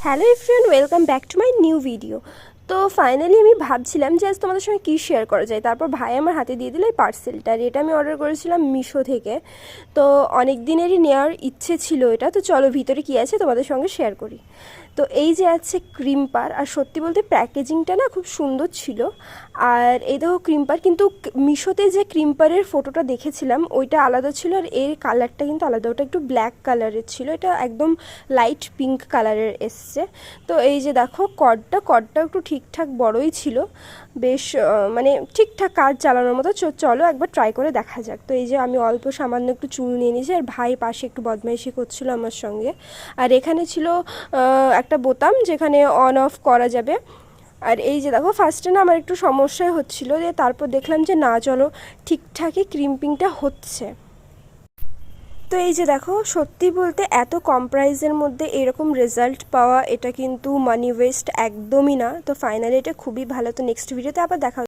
Hello everyone, welcome back to my new video. তো finally আমি ভাবছিলাম যে আজ তোমাদের সঙ্গে কী শেয়ার করা যায়। তারপর ভাই আমার হাতে দিয়ে দিল এই পার্সেলটা। আর এটা আমি অর্ডার করেছিলাম মিশো থেকে। তো অনেক দিনেরই নেওয়ার ইচ্ছে ছিল এটা। তো চলো ভিতরে কী আছে তোমাদের সঙ্গে শেয়ার করি। তো এই যে আছে ক্রিম্পার, আর সত্যি বলতে প্যাকেজিংটা না খুব সুন্দর ছিল। আর এই দেখো ক্রিম্পার, কিন্তু মিশোতে যে ক্রিম্পারের ফটোটা দেখেছিলাম ওইটা আলাদা ছিল, আর এর কালারটা কিন্তু আলাদা। ওটা একটু ব্ল্যাক কালারের ছিল, এটা একদম লাইট পিঙ্ক কালারের এসছে। তো এই যে দেখো কর্ডটা একটু ঠিকঠাক বড়ই ছিল, বেশ মানে ঠিকঠাক কাজ চালানোর মতো। চলো একবার ট্রাই করে দেখা যাক। তো এই যে আমি অল্প সামান্য একটু চুল নিয়ে নিয়েছি, আর ভাই পাশে একটু বদমাইশি করছিল আমার সঙ্গে। আর এখানে ছিল একটা বোতাম যেখানে অন অফ করা যাবে। আর এই যে দেখো ফার্স্টে না আমার একটু সমস্যাই হচ্ছিলো, যে তারপর দেখলাম যে না, চলো ঠিকঠাকই ক্রিম্পিংটা হচ্ছে। তো এই যে দেখো, সত্যি বলতে এত কম প্রাইসের মধ্যে এরকম রেজাল্ট পাওয়া, এটা কিন্তু মানি ওয়েস্ট একদমই না। তো ফাইনালি এটা খুবই ভালো। তো নেক্সট ভিডিওতে আবার দেখা